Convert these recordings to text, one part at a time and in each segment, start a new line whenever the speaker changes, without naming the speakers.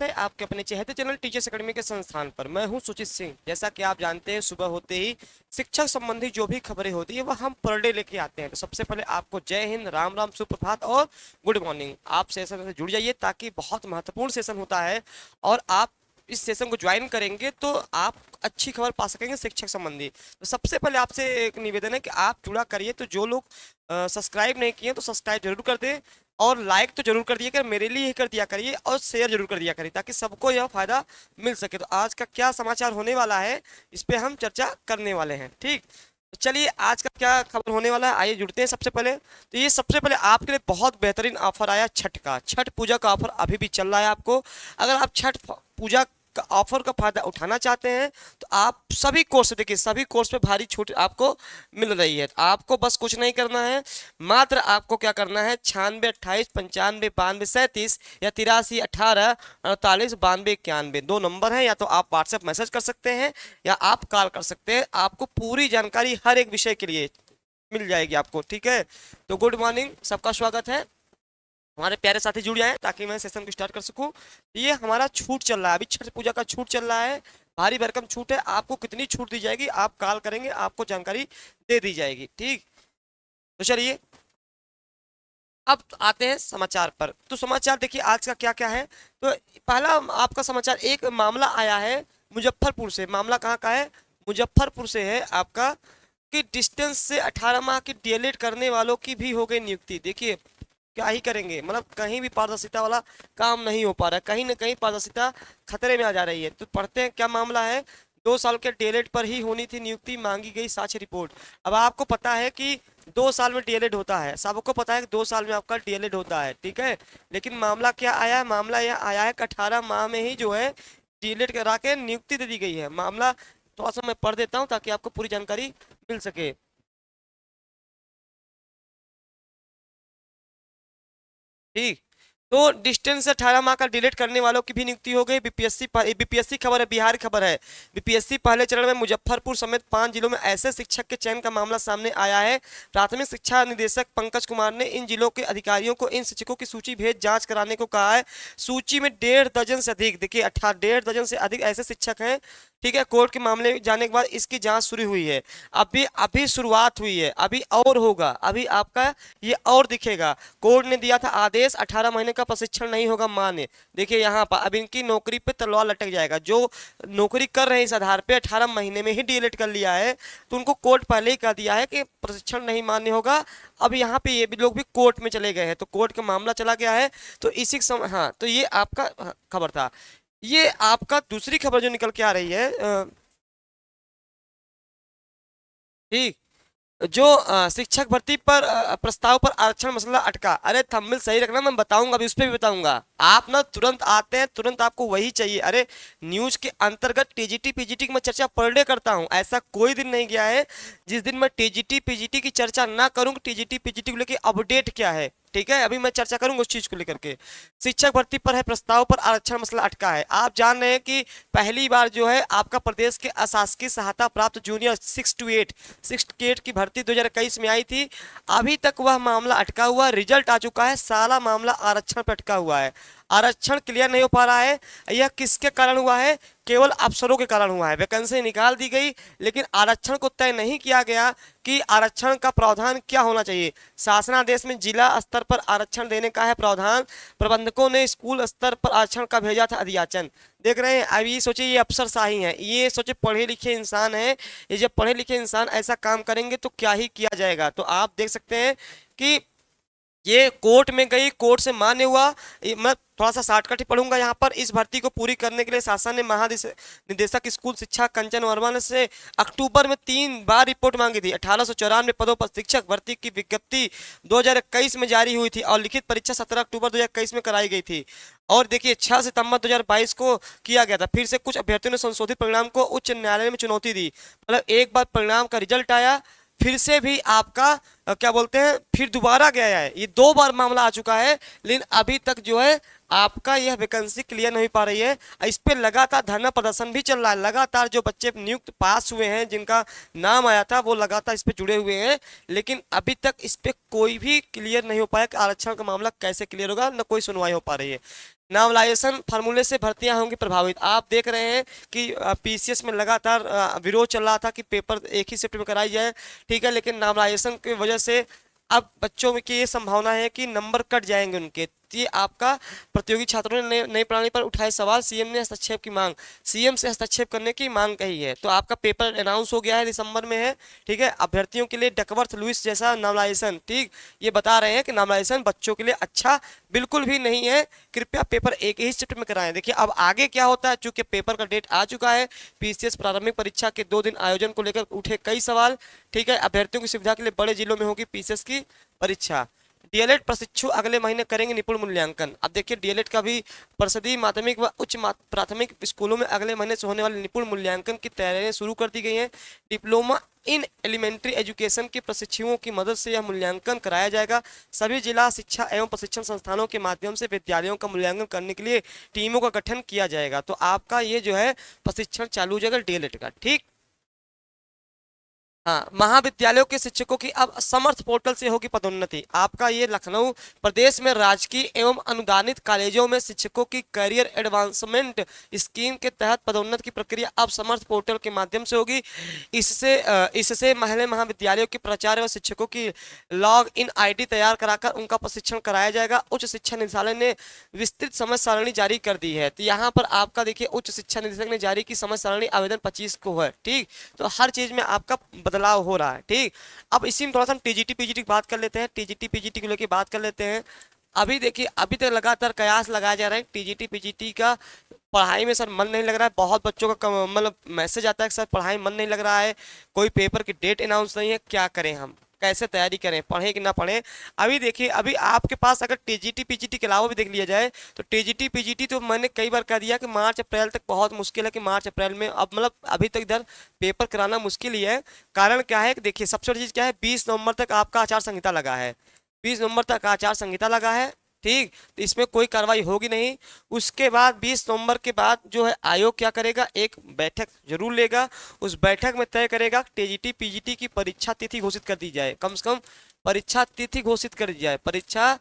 स्वागत है आपके अपने चहेते चैनल टीचर्स एकेडमी के संस्थान पर। मैं हूं सुचित सिंह। जैसा कि आप जानते हैं, सुबह होते ही शिक्षक संबंधी जो भी खबरें होती है वह हम पर डे लेके आते हैं। तो सबसे पहले आपको जय हिंद, राम राम, सुप्रभात और गुड मॉर्निंग। आप सेशन से जुड़ जाइए ताकि बहुत महत्वपूर्ण सेशन होता है और आप इस सेशन को ज्वाइन करेंगे तो आप अच्छी खबर पा सकेंगे शिक्षक संबंधी। तो सबसे पहले आपसे एक निवेदन है कि आप जुड़ा करिए। तो जो लोग सब्सक्राइब नहीं किए तो सब्सक्राइब जरूर कर दें और लाइक तो जरूर कर दिया कर, मेरे लिए ही कर दिया करिए और शेयर जरूर कर दिया करिए ताकि सबको यह फायदा मिल सके। तो आज का क्या समाचार होने वाला है इस पे हम चर्चा करने वाले हैं। ठीक, तो चलिए आज का क्या खबर होने वाला है, आइए जुड़ते हैं। सबसे पहले तो ये सबसे पहले आपके लिए बहुत बेहतरीन ऑफर आया छठ का। छठ पूजा का ऑफर अभी भी चल रहा है। आपको अगर आप छठ पूजा का ऑफर का फायदा उठाना चाहते हैं तो आप सभी कोर्स, देखिए सभी कोर्स पे भारी छूट आपको मिल रही है। आपको बस कुछ नहीं करना है, मात्र आपको क्या करना है, 96 28 95 92 37 या 83 18 48 92 91 दो नंबर है। या तो आप व्हाट्सएप मैसेज कर सकते हैं या आप कॉल कर सकते हैं। आपको पूरी जानकारी हर एक विषय के लिए मिल जाएगी आपको। ठीक है, तो गुड मॉर्निंग, सबका स्वागत है। हमारे प्यारे साथी जुड़ जाए ताकि मैं सेशन को स्टार्ट कर सकूं। ये हमारा छूट चल रहा है, अभी छठ पूजा का छूट चल रहा है, भारी भरकम छूट है। आपको कितनी छूट दी जाएगी, आप कॉल करेंगे आपको जानकारी दे दी जाएगी। ठीक, तो चलिए अब आते हैं समाचार पर। तो समाचार देखिए आज का क्या क्या है। तो पहला आपका समाचार, एक मामला आया है मुजफ्फरपुर से। मामला कहाँ का है, मुजफ्फरपुर से है आपका, कि डिस्टेंस से 18 माह की डीएलएड करने वालों की भी हो गई नियुक्ति। देखिए क्या ही करेंगे, मतलब कहीं भी पारदर्शिता वाला काम नहीं हो पा रहा है, कहीं ना कहीं पारदर्शिता खतरे में आ जा रही है। तो पढ़ते हैं क्या मामला है। 2 साल के डीएलएड पर ही होनी थी नियुक्ति, मांगी गई साक्ष्य रिपोर्ट। अब आपको पता है कि 2 साल में डीएलएड होता है, सबको पता है कि 2 साल में आपका डीएलएड होता है। ठीक है, लेकिन मामला क्या आया है, मामला यह आया है कि 18 माह में ही जो है डीएलएड करा के नियुक्ति दे दी गई है। मामला थोड़ा सा मैं पढ़ देता हूँ ताकि आपको पूरी जानकारी मिल सके। ठीक, तो डिस्टेंस से 18 माह का डिलीट करने वालों की भी नियुक्ति हो गई। बीपीएससी खबर है, बिहार की खबर है। बीपीएससी पहले चरण में मुजफ्फरपुर समेत 5 जिलों में ऐसे शिक्षक के चयन का मामला सामने आया है। प्राथमिक शिक्षा निदेशक पंकज कुमार ने इन जिलों के अधिकारियों को इन शिक्षकों की सूची भेज जांच कराने को कहा है। सूची में 1.5 दर्जन से अधिक, देखिए 1.5 दर्जन से अधिक ऐसे शिक्षक हैं। ठीक है, कोर्ट के मामले में जाने के बाद इसकी जांच शुरू हुई है। अभी अभी शुरुआत हुई है, अभी और होगा, अभी आपका ये और दिखेगा। कोर्ट ने दिया था आदेश, 18 महीने का प्रशिक्षण नहीं होगा मान्य। देखिए यहाँ पर अब इनकी नौकरी पे तलवार लटक जाएगा। जो नौकरी कर रहे हैं इस आधार पे 18 महीने में ही डीएलएड कर लिया है तो उनको कोर्ट पहले ही कह दिया है कि प्रशिक्षण नहीं मान्य होगा। अब यहाँ पे ये भी लोग भी कोर्ट में चले गए हैं, तो कोर्ट का मामला चला गया है। तो इसी हाँ, तो ये आपका खबर था। ये आपका दूसरी खबर जो निकल के आ रही है, ठीक, जो शिक्षक भर्ती पर प्रस्ताव पर आरक्षण मसला अटका। अरे थंबनेल सही रखना, मैं बताऊंगा अभी, उस पर भी बताऊंगा। आप ना तुरंत आते हैं, तुरंत आपको वही चाहिए। अरे न्यूज के अंतर्गत टीजीटी पीजीटी की मैं चर्चा पर डे करता हूं, ऐसा कोई दिन नहीं गया है जिस दिन मैं टीजीटी पीजीटी की चर्चा ना करूं। टीजीटी पीजीटी को लेकर अपडेट क्या है, ठीक है, अभी मैं चर्चा करूंगा उस चीज को लेकर के। शिक्षक भर्ती पर है प्रस्ताव पर आरक्षण मसला अटका है। आप जान रहे हैं कि पहली बार जो है आपका प्रदेश के अशासकीय सहायता प्राप्त जूनियर 6 to 8 की भर्ती 2021 में आई थी। अभी तक वह मामला अटका हुआ, रिजल्ट आ चुका है, सारा मामला आरक्षण पर अटका हुआ है। आरक्षण क्लियर नहीं हो पा रहा है। यह किसके कारण हुआ है, केवल अफसरों के कारण हुआ है। वैकेंसी निकाल दी गई लेकिन आरक्षण को तय नहीं किया गया कि आरक्षण का प्रावधान क्या होना चाहिए। शासनादेश में जिला स्तर पर आरक्षण देने का है प्रावधान। प्रबंधकों ने स्कूल स्तर पर आरक्षण का भेजा था अधियाचन। देख रहे हैं, अब ये सोचे ये अफसरशाही है, ये सोचे पढ़े लिखे इंसान है। ये जब पढ़े लिखे इंसान ऐसा काम करेंगे तो क्या ही किया जाएगा। तो आप देख सकते हैं कि ये कोर्ट में गई, कोर्ट से मान्य हुआ। मैं थोड़ा सा शॉर्टकट ही पढ़ूंगा यहाँ पर। इस भर्ती को पूरी करने के लिए शासन ने महानिदेशक स्कूल शिक्षा कंचन वर्मा ने से अक्टूबर में 3 बार रिपोर्ट मांगी थी। 1894 पदों पर शिक्षक भर्ती की विज्ञप्ति 2021 में जारी हुई थी और लिखित परीक्षा 17 अक्टूबर 2021 में कराई गई थी। और देखिए 6 सितंबर 2022 को किया गया था। फिर से कुछ अभ्यर्थियों ने संशोधित परिणाम को उच्च न्यायालय में चुनौती दी। मतलब एक बार परिणाम का रिजल्ट आया, फिर से भी आपका क्या बोलते हैं, फिर दोबारा गया है। ये 2 बार मामला आ चुका है लेकिन अभी तक जो है आपका यह वैकेंसी क्लियर नहीं पा रही है। इस पे लगातार धरना प्रदर्शन भी चल रहा है। लगातार जो बच्चे नियुक्त पास हुए हैं, जिनका नाम आया था, वो लगातार इस पे जुड़े हुए हैं। लेकिन अभी तक इस पे कोई भी क्लियर नहीं हो पाया कि आरक्षण का मामला कैसे क्लियर होगा, न कोई सुनवाई हो पा रही है। नॉवलाइजेशन फार्मूले से भर्तियां होंगी प्रभावित। आप देख रहे हैं कि पीसीएस में लगातार विरोध चल रहा था कि पेपर एक ही शिफ्ट में कराई जाए, ठीक है, लेकिन नॉवलाइजेशन की वजह से अब बच्चों में की ये संभावना है कि नंबर कट जाएंगे उनके। ये आपका प्रतियोगी छात्रों ने नई प्रणाली पर उठाए सवाल, सीएम ने हस्तक्षेप की मांग, सीएम से हस्तक्षेप करने की मांग कही है। तो आपका पेपर अनाउंस हो गया है, दिसंबर में है, ठीक है। अभ्यर्थियों के लिए डकवर्थ लुईस जैसा नॉर्मलाइजेशन, ठीक, ये बता रहे हैं कि नॉर्मलाइजेशन बच्चों के लिए अच्छा बिल्कुल भी नहीं है, कृपया पेपर एक ही शिफ्ट में कराएं। देखिए अब आगे क्या होता है, चूंकि पेपर का डेट आ चुका है, पीसीएस प्रारंभिक परीक्षा के 2 दिन आयोजन को लेकर उठे कई सवाल, ठीक है। अभ्यर्थियों की सुविधा के लिए बड़े जिलों में होगी पीसीएस की परीक्षा। डीएलएड प्रशिक्षु अगले महीने करेंगे निपुण मूल्यांकन। अब देखिए डीएलएड का भी परिषदीय माध्यमिक व उच्च प्राथमिक स्कूलों में अगले महीने से होने वाले निपुण मूल्यांकन की तैयारियां शुरू कर दी गई हैं। डिप्लोमा इन एलिमेंट्री एजुकेशन के प्रशिक्षुओं की मदद से यह मूल्यांकन कराया जाएगा। सभी जिला शिक्षा एवं प्रशिक्षण संस्थानों के माध्यम से विद्यालयों का मूल्यांकन करने के लिए टीमों का गठन किया जाएगा। तो आपका ये जो है प्रशिक्षण चालू हो जाएगा डीएलएड का, ठीक। हाँ, महाविद्यालयों के शिक्षकों की अब समर्थ पोर्टल से होगी पदोन्नति। आपका ये लखनऊ प्रदेश में राजकीय एवं अनुदानित कॉलेजों में शिक्षकों की करियर एडवांसमेंट स्कीम के तहत पदोन्नति की प्रक्रिया अब समर्थ पोर्टल के माध्यम से होगी। इससे महिला महाविद्यालयों के प्राचार्य व शिक्षकों की लॉग इन आईडी तैयार कराकर उनका प्रशिक्षण कराया जाएगा। उच्च शिक्षा निदेशालय ने विस्तृत समय सारणी जारी कर दी है। तो यहाँ पर आपका देखिए उच्च शिक्षा निदेशक ने जारी की समय सारणी, आवेदन 25 को है, ठीक। तो हर चीज में आपका बदलाव हो रहा है, ठीक। अब इसी में थोड़ा सा हम टीजीटी पीजीटी की बात कर लेते हैं, टीजीटी पीजीटी को लेकर बात कर लेते हैं। अभी देखिए अभी तक लगातार कयास लगाया जा रहा है टीजीटी पीजीटी का, पढ़ाई में सर मन नहीं लग रहा है। बहुत बच्चों का मतलब मैसेज आता है कि सर पढ़ाई मन नहीं लग रहा है, कोई पेपर की डेट अनाउंस नहीं है, क्या करें हम, कैसे तैयारी करें, पढ़ें कि ना पढ़ें। अभी देखिए अभी आपके पास अगर टीजीटी पीजीटी के अलावा भी देख लिया जाए तो टीजीटी पीजीटी तो मैंने कई बार कह दिया कि मार्च अप्रैल तक बहुत मुश्किल है, कि मार्च अप्रैल में अब मतलब अभी तक इधर पेपर कराना मुश्किल ही है। कारण क्या है कि देखिए सबसे बड़ी चीज़ क्या है, 20 नवंबर तक आपका आचार संहिता लगा है, 20 नवंबर तक आचार संहिता लगा है, ठीक। तो इसमें कोई कार्रवाई होगी नहीं। उसके बाद 20 नवंबर के बाद जो है आयोग क्या करेगा, एक बैठक जरूर लेगा। उस बैठक में तय करेगा टीजीटी पीजीटी की परीक्षा तिथि घोषित कर दी जाए, कम से कम परीक्षा तिथि घोषित कर दी जाए, परीक्षा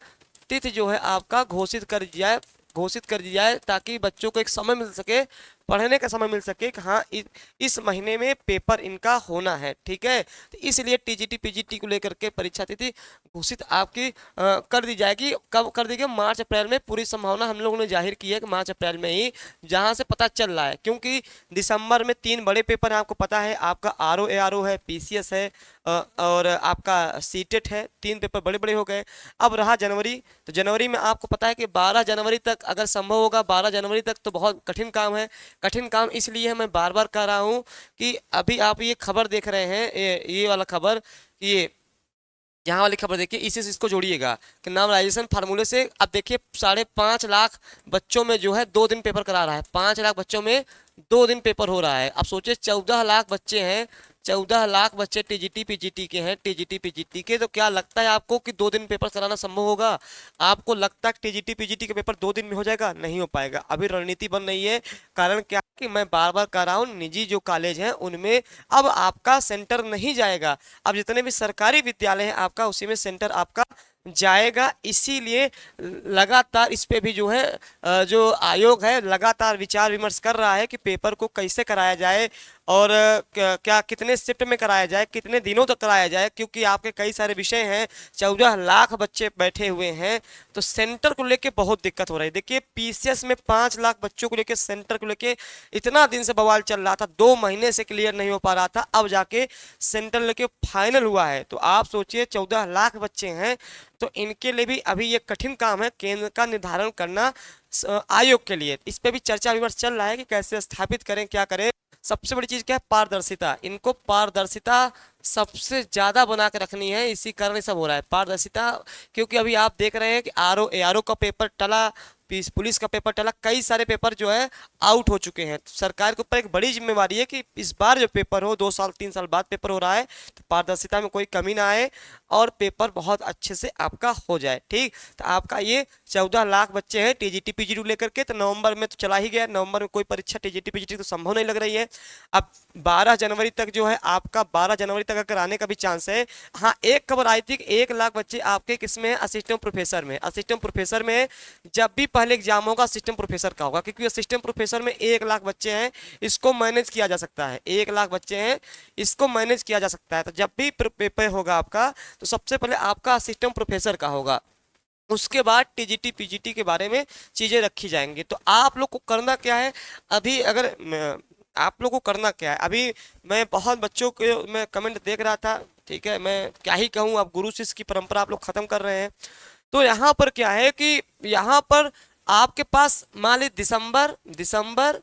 तिथि जो है आपका घोषित कर दी जाए, घोषित कर दी जाए, ताकि बच्चों को एक समय मिल सके, पढ़ने का समय मिल सके कि हाँ इस महीने में पेपर इनका होना है, ठीक है। तो इसलिए टीजीटी पीजीटी को लेकर के परीक्षा तिथि घोषित आपकी कर दी जाएगी। कब कर दी गई, मार्च अप्रैल में पूरी संभावना हम लोगों ने जाहिर की है कि मार्च अप्रैल में ही, जहां से पता चल रहा है, क्योंकि दिसंबर में 3 बड़े पेपर हैं, आपको पता है, आपका आरओ एआरओ है, पीसीएस है और आपका सीटेट है। 3 पेपर बड़े बड़े हो गए। अब रहा जनवरी, तो जनवरी में आपको पता है कि 12 जनवरी तक अगर संभव होगा, 12 जनवरी तक तो बहुत कठिन काम है। कठिन काम इसलिए मैं बार बार कह रहा हूँ कि अभी आप ये खबर देख रहे हैं, ये वाला खबर, ये यहाँ वाली खबर देखिए, इसी से इसको जोड़िएगा कि नॉर्मलाइजेशन फार्मूले से अब देखिए 5.5 लाख बच्चों में जो है 2 दिन पेपर करा रहा है, 5 लाख बच्चों में 2 दिन पेपर हो रहा है। अब सोचिए 14 लाख बच्चे हैं, 14 लाख बच्चे टीजीटी पीजीटी के हैं, टीजीटी पीजीटी के। तो क्या लगता है आपको कि 2 दिन पेपर कराना संभव होगा? आपको लगता है टीजीटी पीजीटी का पेपर 2 दिन में हो जाएगा? नहीं हो पाएगा। अभी रणनीति बन रही है। कारण क्या कि मैं बार बार कह रहा हूँ, निजी जो कॉलेज हैं उनमें अब आपका सेंटर नहीं जाएगा। अब जितने भी सरकारी विद्यालय हैं आपका उसी में सेंटर आपका जाएगा। इसीलिए लगातार इस पे भी जो है जो आयोग है लगातार विचार विमर्श कर रहा है कि पेपर को कैसे कराया जाए और क्या कितने शिफ्ट में कराया जाए, कितने दिनों तक कराया जाए, क्योंकि आपके कई सारे विषय हैं, 14 लाख बच्चे बैठे हुए हैं। तो सेंटर को लेके बहुत दिक्कत हो रही है। देखिए पीसीएस में 5 लाख बच्चों को लेके, सेंटर को लेके इतना दिन से बवाल चल रहा था, 2 महीने से क्लियर नहीं हो पा रहा था, अब जाके सेंटर लेके फाइनल हुआ है। तो आप सोचिए 14 लाख बच्चे हैं, तो इनके लिए भी अभी ये कठिन काम है केंद्र का निर्धारण करना आयोग के लिए। इस पे भी चर्चा विमर्श चल रहा है कि कैसे स्थापित करें, क्या करें। सबसे बड़ी चीज क्या है, पारदर्शिता। इनको पारदर्शिता सबसे ज्यादा बना के रखनी है, इसी कारण ये सब हो रहा है, पारदर्शिता। क्योंकि अभी आप देख रहे हैं कि आरओ एआरओ का पेपर टला, पुलिस का पेपर टला, कई सारे पेपर जो है आउट हो चुके हैं। तो सरकार के ऊपर एक बड़ी जिम्मेवारी है कि इस बार जो पेपर हो, 2 साल 3 साल बाद पेपर हो रहा है, तो पारदर्शिता में कोई कमी ना आए और पेपर बहुत अच्छे से आपका हो जाए, ठीक। तो आपका ये 14 लाख बच्चे हैं टीजीटी पीजीटी लेकर के, तो नवंबर में तो चला ही गया, नवंबर में कोई परीक्षा टीजीटी पीजीटी तो संभव नहीं लग रही है। अब 12 जनवरी तक जो है आपका, 12 जनवरी तक अगर आने का भी चांस है। हाँ, एक खबर आई थी कि 1 लाख बच्चे आपके किसमें है, असिस्टेंट प्रोफेसर में, असिस्टेंट प्रोफेसर में। जब भी पहले एग्जाम होगा असिस्टेंट प्रोफेसर का होगा, क्योंकि असिस्टेंट प्रोफेसर में 1 लाख बच्चे हैं, इसको मैनेज किया जा सकता है, 1 लाख बच्चे हैं, इसको मैनेज किया जा सकता है। तो जब भी पेपर होगा आपका, तो सबसे पहले आपका असिस्टेंट प्रोफेसर का होगा, उसके बाद टीजीटी पीजीटी के बारे में चीजें रखी जाएंगी। तो आप लोग को करना क्या है अभी, अगर आप लोग को करना क्या है अभी, मैं बहुत बच्चों के मैं कमेंट देख रहा था, ठीक है, मैं क्या ही कहूँ, अब गुरु शिष्य की परंपरा आप लोग खत्म कर रहे हैं। तो यहाँ पर क्या है कि यहाँ पर आपके पास मान ली दिसंबर,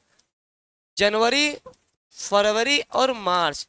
जनवरी, फरवरी और मार्च,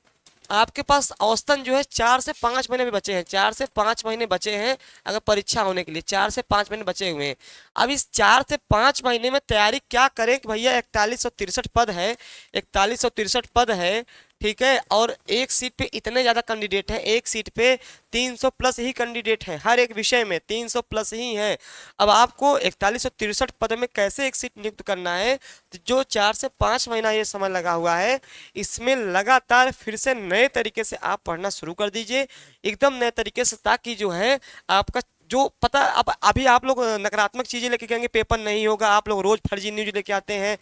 आपके पास औसतन जो है 4 से 5 महीने भी बचे हैं, 4 से 5 महीने बचे हैं अगर परीक्षा होने के लिए, 4 से 5 महीने बचे हुए हैं। अब इस 4 से 5 महीने में तैयारी क्या करें कि भैया 4163 पद है, 4163 पद है, ठीक है, और एक सीट पे इतने ज़्यादा कैंडिडेट हैं, एक सीट पे 300 प्लस ही कैंडिडेट हैं, हर एक विषय में 300 प्लस ही हैं। अब आपको 4163 पद में कैसे एक सीट नियुक्त करना है, तो जो 4 से 5 महीना ये समय लगा हुआ है, इसमें लगातार फिर से नए तरीके से आप पढ़ना शुरू कर दीजिए, एकदम नए तरीके से, ताकि जो है आपका जो पता, अब अभी आप लोग नकारात्मक चीजें लेके कहेंगे पेपर नहीं होगा, आप लोग रोज फर्जी न्यूज लेके आते हैं,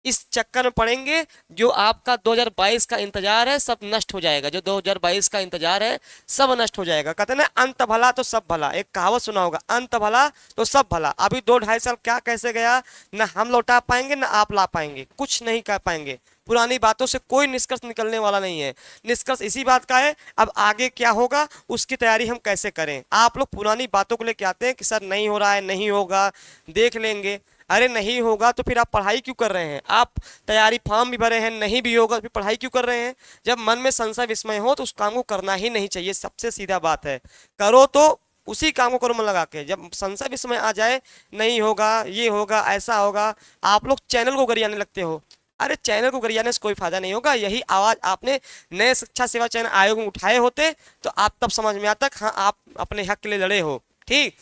इस चक्कर में पड़ेंगे, जो आपका 2022 का इंतजार है सब नष्ट हो जाएगा, जो 2022 का इंतजार है सब नष्ट हो जाएगा। कहते हैं ना, अंत भला तो सब भला, एक कहावत सुना होगा, अंत भला तो सब भला। अभी 2-2.5 साल क्या कैसे गया, ना हम लौटा पाएंगे ना आप ला पाएंगे, कुछ नहीं कर पाएंगे, पुरानी बातों से कोई निष्कर्ष निकलने वाला नहीं है। निष्कर्ष इसी बात का है, अब आगे क्या होगा उसकी तैयारी हम कैसे करें। आप लोग पुरानी बातों को लेके आते हैं कि सर नहीं हो रहा है, नहीं होगा, देख लेंगे, अरे नहीं होगा तो फिर आप पढ़ाई क्यों कर रहे हैं, आप तैयारी फॉर्म भी भरे हैं, नहीं भी होगा तो फिर पढ़ाई क्यों कर रहे हैं। जब मन में संशय विस्मय हो तो उस काम को करना ही नहीं चाहिए, सबसे सीधा बात है, करो तो उसी काम को करो मन लगा के। जब संशय विस्मय आ जाए, नहीं होगा, ये होगा, ऐसा होगा, आप लोग चैनल को गरियाने लगते हो। अरे चैनल को गरियाने से कोई फायदा नहीं होगा, यही आवाज आपने नए शिक्षा सेवा चयन आयोग में उठाए होते तो आप तब समझ में आता, हाँ आप अपने हक के लिए लड़े हो, ठीक।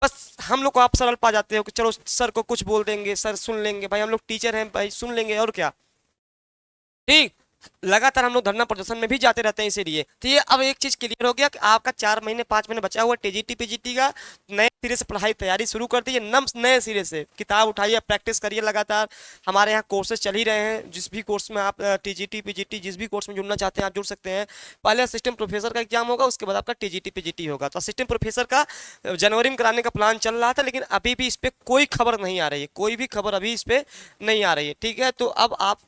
बस हम लोग को आप सरल पा जाते हो कि चलो सर को कुछ बोल देंगे, सर सुन लेंगे, भाई हम लोग टीचर हैं भाई, सुन लेंगे और क्या, ठीक। लगातार हम लोग धरना प्रदर्शन में भी जाते रहते हैं इसीलिए। तो ये अब एक चीज क्लियर हो गया कि आपका 4 महीने 5 महीने बचा हुआ टीजीटी पीजीटी का, नए सिरे से पढ़ाई तैयारी शुरू कर दीजिए, नए सिरे से किताब उठाइए, प्रैक्टिस करिए लगातार। हमारे यहाँ कोर्सेज चल ही रहे हैं, जिस भी कोर्स में आप टीजीटी पीजीटी जिस भी कोर्स में जुड़ना चाहते हैं आप जुड़ सकते हैं। पहले असिस्टेंट प्रोफेसर का एग्जाम होगा, उसके बाद आपका टीजीटी पीजीटी होगा। तो असिस्टेंट प्रोफेसर का जनवरी में कराने का प्लान चल रहा था, लेकिन अभी भी इस पर कोई खबर नहीं आ रही है, कोई भी खबर अभी इस पर नहीं आ रही है, ठीक है। तो अब आप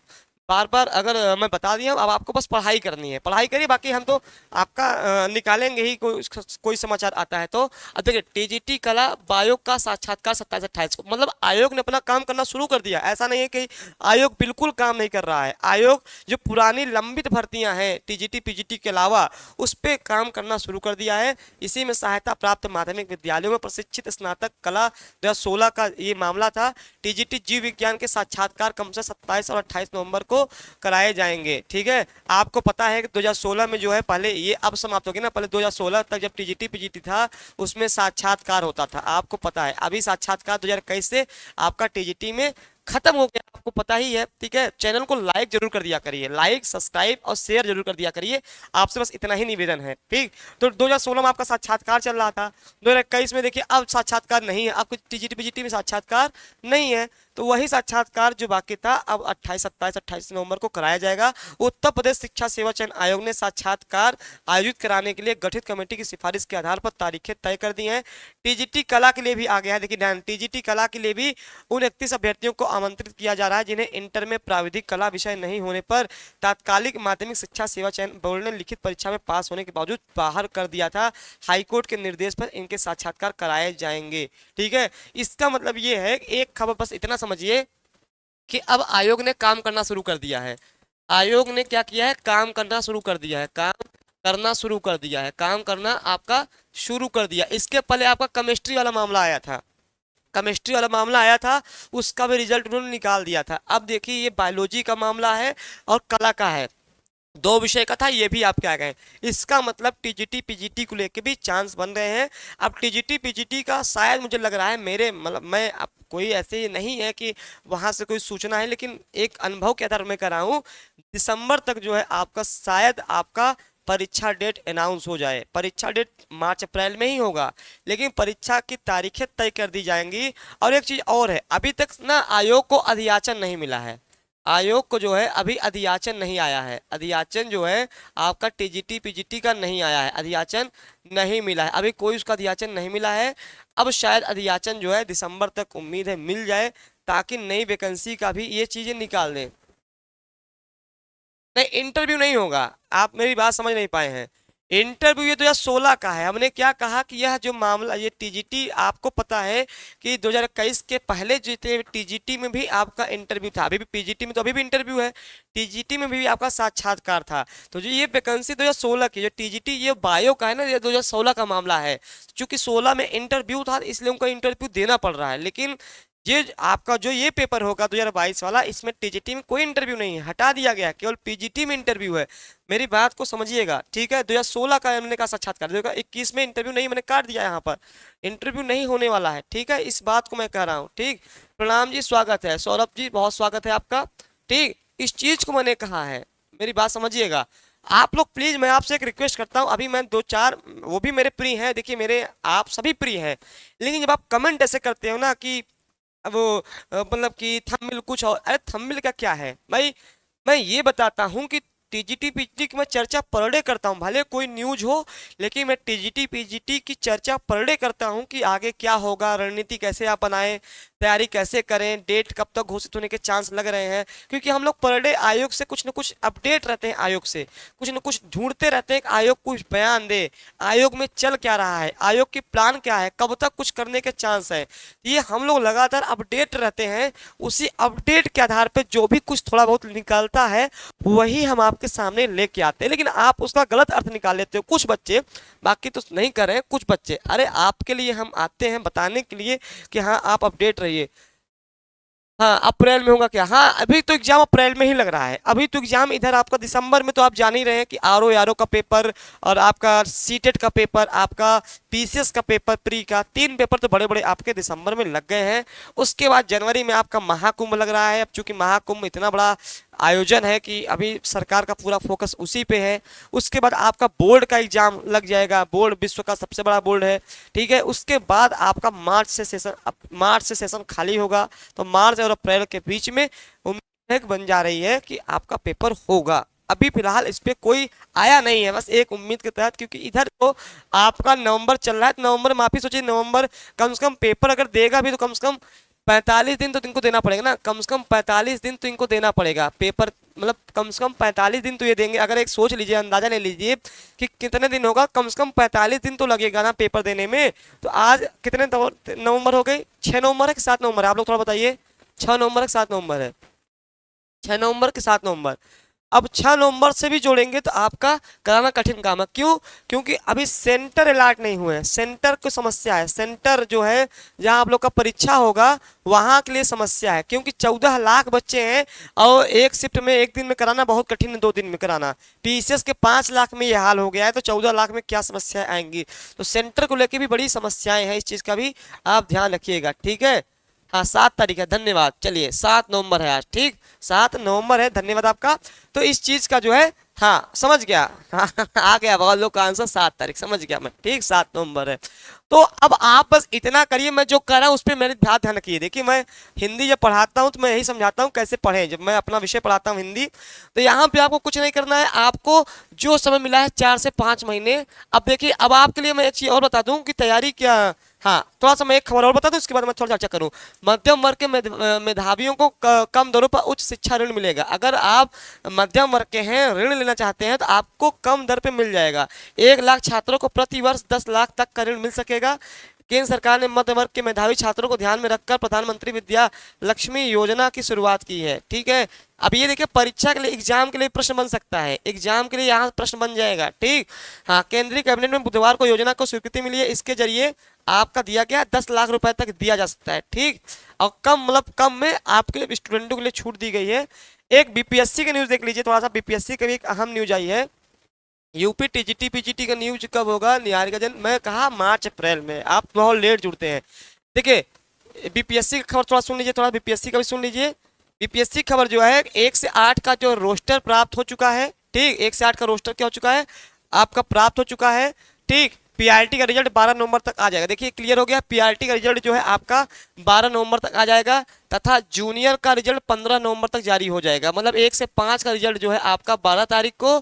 बार बार अगर मैं बता दिया, अब आपको बस पढ़ाई करनी है, पढ़ाई करिए, बाकी हम तो आपका निकालेंगे ही, कोई समाचार आता है तो। अब देखिए टीजीटी कला बायोग का साक्षात्कार 27-28 को, मतलब आयोग ने अपना काम करना शुरू कर दिया, ऐसा नहीं है कि आयोग बिल्कुल काम नहीं कर रहा है। आयोग जो पुरानी लंबित भर्तियां हैं टीजीटी पीजीटी के अलावा, उस पर काम करना शुरू कर दिया है। इसी में सहायता प्राप्त माध्यमिक विद्यालयों में प्रशिक्षित स्नातक कला 2016 का ये मामला था। टीजीटी जीव विज्ञान के साक्षात्कार कम से 27 और 28 नवंबर को कराए जाएंगे, ठीक है। आपको पता है कि 2016 में जो है, पहले ये अब समाप्त हो गया ना, पहले 2016 तक जब टीजीटी पीजीटी था उसमें साक्षात्कार होता था, आपको पता है। अभी साक्षात्कार 2021 से आपका टीजीटी में खत्म हो गया, आपको पता ही है, ठीक है। चैनल को लाइक जरूर कर दिया करिए, लाइक सब्सक्राइब और शेयर जरूर कर दिया करिए, आपसे बस इतना ही निवेदन है, ठीक। तो 2016 में आपका साक्षात्कार चल रहा था, 2021 में देखिए अब साक्षात्कार नहीं है, आपको टीजीटी पीजीटी में साक्षात्कार नहीं है, तो वही साक्षात्कार जो बाकी था अब 28, 27, 28 नवंबर को कराया जाएगा। उत्तर प्रदेश शिक्षा सेवा चयन आयोग ने साक्षात्कार आयोजित कराने के लिए गठित कमेटी की सिफारिश के आधार पर तारीखें तय कर दी हैं। टीजीटी कला के लिए भी आ गया है, देखिए ध्यान, टीजीटी कला के लिए भी उन 31 अभ्यर्थियों को आमंत्रित किया जा रहा है जिन्हें इंटर में प्राविधिक कला विषय नहीं होने पर तात्कालिक माध्यमिक शिक्षा सेवा चयन बोर्ड ने लिखित परीक्षा में पास होने के बावजूद बाहर कर दिया था। हाईकोर्ट के निर्देश पर इनके साक्षात्कार कराए जाएंगे, ठीक है। इसका मतलब ये है, एक खबर बस इतना समझिए कि अब आयोग ने काम करना शुरू कर दिया है। आयोग ने क्या किया है, काम करना शुरू कर दिया है, काम करना शुरू कर दिया है, काम करना आपका शुरू कर दिया। इसके पहले आपका केमिस्ट्री वाला मामला आया था, केमिस्ट्री वाला मामला आया था, उसका भी रिजल्ट उन्होंने निकाल दिया था। अब देखिए ये बायोलॉजी का मामला है और कला का है। 2 विषय का था, ये भी आपके आ गए। इसका मतलब टीजीटी पीजीटी को लेके भी चांस बन रहे हैं। अब टीजीटी पीजीटी का शायद मुझे लग रहा है, मेरे मतलब मैं अब कोई ऐसे ही नहीं है कि वहां से कोई सूचना है, लेकिन एक अनुभव के आधार में कर रहा हूँ, दिसंबर तक जो है आपका शायद आपका परीक्षा डेट अनाउंस हो जाए। परीक्षा डेट मार्च अप्रैल में ही होगा, लेकिन परीक्षा की तारीखें तय कर दी जाएंगी। और एक चीज और है, अभी तक ना आयोग को अधियाचन नहीं मिला है। आयोग को जो है अभी अधियाचन नहीं आया है। अधियाचन जो है आपका टीजीटी पीजीटी का नहीं आया है, अधियाचन नहीं मिला है, अभी कोई उसका अधियाचन नहीं मिला है। अब शायद अधियाचन जो है दिसंबर तक उम्मीद है मिल जाए, ताकि नई वैकेंसी का भी ये चीजें निकाल दें। नहीं, इंटरव्यू नहीं होगा, आप मेरी बात समझ नहीं पाए हैं। इंटरव्यू ये 2016 का है। हमने क्या कहा कि यह जो मामला, ये टीजीटी, आपको पता है कि 2021 के पहले जितने टीजीटी में भी आपका इंटरव्यू था, अभी भी पीजीटी में तो अभी भी इंटरव्यू है, टीजीटी में भी आपका साक्षात्कार था। तो जो ये वैकेंसी 2016 की जो टीजीटी ये बायो का है ना, ये 2016 का मामला है। चूंकि 16 में इंटरव्यू था, इसलिए उनको इंटरव्यू देना पड़ रहा है। लेकिन ये आपका जो ये पेपर होगा 2022 वाला, इसमें टीजीटी में कोई इंटरव्यू नहीं है, हटा दिया गया है, केवल पीजीटी में इंटरव्यू है। मेरी बात को समझिएगा, ठीक है। 2016 का हमने कहा साक्षात्कार, 2021 में इंटरव्यू नहीं, मैंने काट दिया यहाँ पर, इंटरव्यू नहीं होने वाला है, ठीक है। इस बात को मैं कह रहा हूँ, ठीक। प्रणाम जी, स्वागत है सौरभ जी, बहुत स्वागत है आपका, ठीक। इस चीज को मैंने कहा है, मेरी बात समझिएगा। आप लोग प्लीज, मैं आपसे एक रिक्वेस्ट करता हूँ, अभी मैं 2-4, वो भी मेरे प्रिय हैं, देखिए मेरे आप सभी प्रिय हैं, लेकिन जब आप कमेंट ऐसे करते हो ना कि अब वो मतलब कि थंबनेल कुछ और, अरे थंबनेल का क्या है भाई। मैं ये बताता हूँ कि टीजीटी पीजीटी की मैं चर्चा पर डे करता हूँ, भले कोई न्यूज हो, लेकिन मैं टीजीटी पीजीटी की चर्चा पर डे करता हूँ कि आगे क्या होगा, रणनीति कैसे आप बनाएं, तैयारी कैसे करें, डेट कब तक घोषित होने के चांस लग रहे हैं। क्योंकि हम लोग पर डे आयोग से कुछ न कुछ अपडेट रहते हैं, आयोग से कुछ न कुछ ढूंढते रहते हैं कि आयोग कुछ बयान दे, आयोग में चल क्या रहा है, आयोग की प्लान क्या है, कब तक कुछ करने के चांस है। ये हम लोग लगातार अपडेट रहते हैं। उसी अपडेट के आधार पे जो भी कुछ थोड़ा बहुत निकलता है, वही हम आपके सामने लेके आते हैं। लेकिन आप उसका गलत अर्थ निकाल लेते हो कुछ बच्चे, बाकी तो नहीं कर रहे हैं कुछ बच्चे। अरे आपके लिए हम आते हैं बताने के लिए कि हाँ आप अपडेट रहिए। हाँ, अप्रैल में होगा क्या? हाँ, अभी तो एग्जाम अप्रैल में ही लग रहा है। अभी तो एग्जाम इधर आपका दिसंबर में, तो आप जान ही रहे हैं कि आरओ का पेपर, और आपका सीटेट का पेपर, आपका पीसीएस का पेपर, प्री का 3 पेपर तो बड़े बड़े आपके दिसंबर में लग गए हैं। उसके बाद जनवरी में आपका महाकुंभ लग रहा है। अब चूंकि महाकुंभ इतना बड़ा आयोजन है कि अभी सरकार का पूरा फोकस उसी पे है। उसके बाद आपका बोर्ड का एग्जाम लग जाएगा, बोर्ड विश्व का सबसे बड़ा बोर्ड है, ठीक है। उसके बाद आपका मार्च से सेशन खाली होगा। तो मार्च और अप्रैल के बीच में उम्मीद बन जा रही है कि आपका पेपर होगा। अभी फिलहाल इस पे कोई आया नहीं है, बस एक उम्मीद के तहत, क्योंकि इधर तो आपका नवंबर चल रहा है। तो नवंबर में आप ही सोचिए, नवंबर कम से कम पेपर अगर देगा भी तो कम से कम 45 दिन तो इनको देना पड़ेगा ना, कम से कम 45 दिन तो इनको देना पड़ेगा पेपर, मतलब कम से कम 45 दिन तो ये देंगे। अगर एक सोच लीजिए, अंदाजा ले लीजिए कि कितने दिन होगा, कम से कम 45 दिन तो लगेगा ना पेपर देने में। तो आज कितने नवंबर हो गए, 6 नवंबर है कि 7 नवंबर है, आप लोग थोड़ा बताइए। 6 नवंबर है कि 7 नवंबर है? 6 नवंबर के 7 नवंबर। अब 6 नवंबर से भी जोड़ेंगे तो आपका कराना कठिन काम है। क्यों? क्योंकि अभी सेंटर अलॉट नहीं हुए हैं, सेंटर को समस्या है। सेंटर जो है जहां आप लोग का परीक्षा होगा, वहां के लिए समस्या है, क्योंकि 14 लाख बच्चे हैं और एक शिफ्ट में एक दिन में कराना बहुत कठिन है, 2 दिन में कराना। पीसीएस के 5 लाख में ये हाल हो गया है, तो 14 लाख में क्या समस्याएं आएंगी। तो सेंटर को लेकर भी बड़ी समस्याएं हैं, इस चीज का भी आप ध्यान रखिएगा, ठीक है। हाँ, 7 तारीख है, धन्यवाद। चलिए 7 नवंबर है आज, ठीक, 7 नवंबर है, धन्यवाद आपका। तो इस चीज का जो है, हाँ समझ गया। हाँ, आ गया बहुत लोग का आंसर, 7 तारीख, समझ गया मैं, ठीक, 7 नवंबर है। तो अब आप बस इतना करिए, मैं जो कर रहा हूँ उस पर मेरे ध्यान रखिए। देखिए मैं हिंदी जब पढ़ाता हूँ तो मैं यही समझाता हूँ कैसे पढ़ें। जब मैं अपना विषय पढ़ाता हूँ हिंदी, तो यहाँ पे आपको कुछ नहीं करना है, आपको जो समय मिला है 4 से 5 महीने। अब देखिए, अब आपके लिए मैं एक चीज और बता दूं कि तैयारी क्या। हाँ, थोड़ा सा मैं एक खबर और बता दूं, उसके बाद मैं थोड़ा चर्चा करूं। मध्यम वर्ग के मेधावियों को कम दरों पर उच्च शिक्षा ऋण मिलेगा। अगर आप मध्यम वर्ग के हैं, ऋण लेना चाहते हैं, तो आपको कम दर पे मिल जाएगा। 1 लाख छात्रों को प्रति वर्ष 10 लाख तक का ऋण मिल सकेगा। केंद्र सरकार ने मध्य वर्ग के मेधावी छात्रों को ध्यान में रखकर प्रधानमंत्री विद्या लक्ष्मी योजना की शुरुआत की है, ठीक है। अब ये देखिए, परीक्षा के लिए, एग्जाम के लिए प्रश्न बन सकता है, एग्जाम के लिए यहाँ प्रश्न बन जाएगा, ठीक। हाँ, केंद्रीय कैबिनेट में बुधवार को योजना को स्वीकृति मिली है। इसके जरिए आपका दिया गया है 10 लाख रुपए तक दिया जा सकता है। ठीक, और कम मतलब कम में आपके स्टूडेंटों के लिए छूट दी गई है। एक बीपीएससी का न्यूज देख लीजिए, थोड़ा सा बीपीएससी का भी एक अहम न्यूज आई है। यूपी टीजीटी पीजीटी का न्यूज कब होगा, निहारिका जन, मैं कहा मार्च अप्रैल में, आप बहुत लेट जुड़ते हैं। देखिए बीपीएससी की खबर थोड़ा सुन लीजिए, थोड़ा बीपीएससी का भी सुन लीजिए। बीपीएससी खबर जो है 1 से 8 का जो रोस्टर प्राप्त हो चुका है। ठीक, 1 से 8 का रोस्टर क्या हो चुका है, आपका प्राप्त हो चुका है। ठीक, पीआरटी का रिजल्ट 12 नवंबर तक आ जाएगा। देखिए क्लियर हो गया, पीआरटी का रिजल्ट जो है आपका 12 नवंबर तक आ जाएगा, तथा जूनियर का रिजल्ट 15 नवंबर तक जारी हो जाएगा। मतलब 1 से 5 का रिजल्ट जो है आपका 12 तारीख को,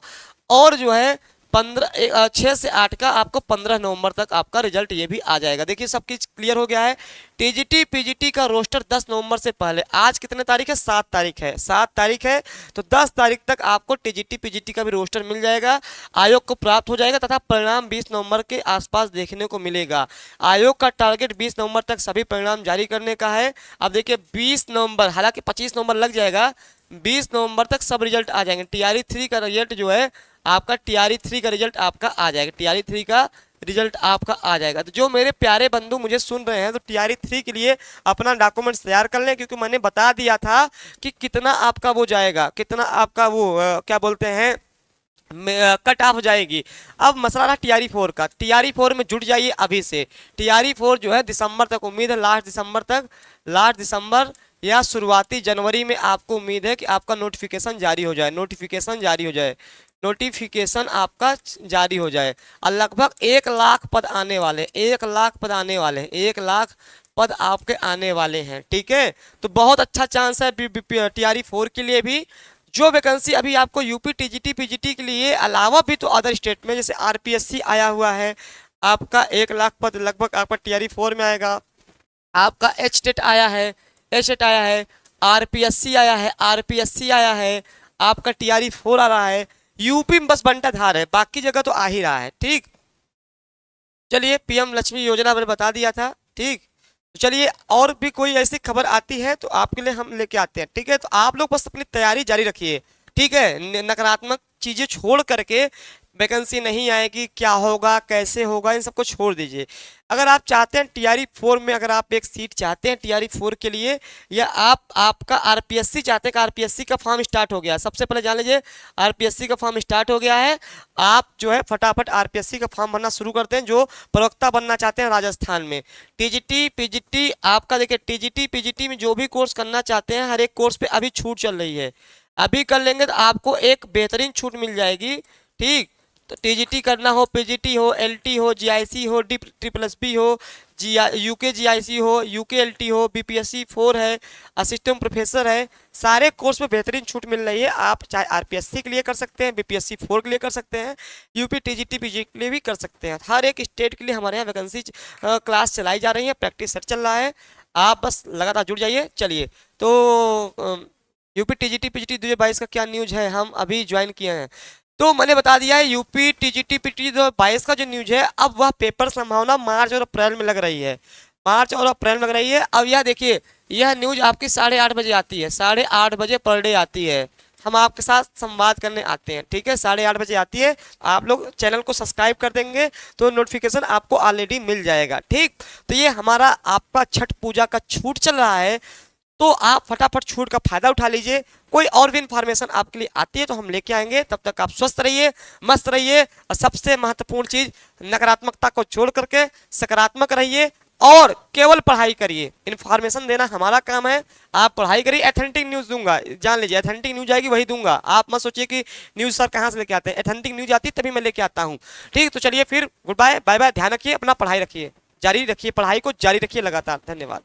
और जो है 6 से 8 का आपको 15 नवंबर तक आपका रिजल्ट ये भी आ जाएगा। देखिए सब कुछ क्लियर हो गया है। टीजीटी पीजीटी का रोस्टर 10 नवंबर से पहले, आज कितने तारीख है, 7 तारीख है, 7 तारीख है, तो 10 तारीख तक आपको टीजीटी पीजीटी का भी रोस्टर मिल जाएगा, आयोग को प्राप्त हो जाएगा, तथा परिणाम 20 नवंबर के आसपास देखने को मिलेगा। आयोग का टारगेट 20 नवंबर तक सभी परिणाम जारी करने का है। अब देखिए 20 नवंबर, हालांकि 25 नवंबर लग जाएगा, 20 नवंबर तक सब रिजल्ट आ जाएंगे। टीआरई 3 का रिजल्ट जो है आपका, टीआरई 3 का रिजल्ट आपका आ जाएगा, टीआरई 3 का रिजल्ट आपका आ जाएगा। तो जो मेरे प्यारे बंधु मुझे सुन रहे हैं, तो टीआरई 3 के लिए अपना डॉक्यूमेंट्स तैयार कर लें, क्योंकि मैंने बता दिया था कि कितना आपका वो जाएगा, कितना आपका वो क्या बोलते हैं, कट ऑफ हो जाएगी। अब मसला रहा टीआरई 4 का, टीआरई 4 में जुट जाइए अभी से। टीआरई 4 जो है दिसंबर तक, उम्मीद है लास्ट दिसंबर तक, लास्ट दिसंबर या शुरुआती जनवरी में आपको उम्मीद है कि आपका नोटिफिकेशन जारी हो जाए, नोटिफिकेशन जारी हो जाए, नोटिफिकेशन आपका जारी हो जाए। और लगभग 1 लाख पद आने वाले, 1 लाख पद आने वाले हैं, 1 लाख पद आपके आने वाले हैं। ठीक है, तो बहुत अच्छा चांस है टीआरई 4 के लिए भी। जो वैकेंसी अभी आपको यूपी टीजीटी पीजीटी के लिए अलावा भी तो अदर स्टेट में, जैसे आरपीएससी आया हुआ है, आपका 1 लाख पद लगभग आपका टीआरई 4 में आएगा। आपका एचटेट आया है, एचटेट आया है, आरपीएससी आया है, आरपीएससी आया है, आपका टीआरई 4 आ रहा है। यूपी में बस बंटाधार है, बाकी जगह तो आ ही रहा है। ठीक, चलिए पीएम लक्ष्मी योजना मैंने बता दिया था। ठीक, तो चलिए और भी कोई ऐसी खबर आती है तो आपके लिए हम लेके आते हैं। ठीक है, तो आप लोग बस अपनी तैयारी जारी रखिए। ठीक है, नकारात्मक चीजें छोड़ करके, वैकेंसी नहीं आएगी, क्या होगा कैसे होगा, इन सबको छोड़ दीजिए। अगर आप चाहते हैं टीआरई 4 में, अगर आप एक सीट चाहते हैं टीआरई 4 के लिए, या आपका आरपीएससी चाहते हैं कि आरपीएससी का फॉर्म स्टार्ट हो गया, सबसे पहले जान लीजिए आरपीएससी का फॉर्म स्टार्ट हो गया है। आप जो है फटाफट आरपीएससी का फॉर्म भरना शुरू करते हैं, जो प्रवक्ता बनना चाहते हैं राजस्थान में। टीजीटी पीजीटी आपका देखिए, टीजीटी पीजीटी में जो भी कोर्स करना चाहते हैं, हर एक कोर्स पे अभी छूट चल रही है। अभी कर लेंगे तो आपको एक बेहतरीन छूट मिल जाएगी। ठीक, तो टीजीटी करना हो, पीजीटी हो, एलटी हो, जीआईसी हो, डी ट्रिपल एस बी हो, यूके जीआईसी हो, यूके एलटी हो, बीपीएससी 4 है, असिस्टेंट प्रोफेसर है, सारे कोर्स में बेहतरीन छूट मिल रही है। आप चाहे आरपीएससी के लिए कर सकते हैं, बीपीएससी 4 के लिए कर सकते हैं, यूपी टीजीटी पीजी के लिए भी कर सकते हैं। हर एक स्टेट के लिए हमारे यहाँ वैकेंसी क्लास चलाई जा रही है, प्रैक्टिस सेट चल रहा है, आप बस लगातार जुड़ जाइए। चलिए, तो यूपी टीजीटी पीजीटी 2022 का क्या न्यूज है, हम अभी ज्वाइन किए हैं, तो मैंने बता दिया है। यूपी टीजीटी पीजीटी 2022 का जो न्यूज है, अब वह पेपर संभावना मार्च और अप्रैल में लग रही है, मार्च और अप्रैल में लग रही है। अब यह देखिए, यह न्यूज आपकी 8:30 बजे आती है, 8:30 बजे पर डे आती है, हम आपके साथ संवाद करने आते हैं। ठीक है, 8:30 बजे आती है, आप लोग चैनल को सब्सक्राइब कर देंगे तो नोटिफिकेशन आपको ऑलरेडी मिल जाएगा। ठीक, तो ये हमारा आपका छठ पूजा का छूट चल रहा है, तो आप फटाफट छूट का फायदा उठा लीजिए। कोई और भी इंफॉर्मेशन आपके लिए आती है तो हम लेके आएंगे। तब तक आप स्वस्थ रहिए, मस्त रहिए, और सबसे महत्वपूर्ण चीज, नकारात्मकता को छोड़ करके सकारात्मक रहिए और केवल पढ़ाई करिए। इन्फॉर्मेशन देना हमारा काम है, आप पढ़ाई करिए। एथेंटिक न्यूज दूंगा, जान लीजिए, एथेंटिक न्यूज आएगी वही दूंगा। आप मत सोचिए कि न्यूज सर कहाँ से लेके आते हैं, एथेंटिक न्यूज आती है तभी मैं लेके आता हूँ। ठीक, तो चलिए फिर गुड बाय, बाय बाय, ध्यान रखिए, अपना पढ़ाई रखिए, जारी रखिए, पढ़ाई को जारी रखिए लगातार। धन्यवाद।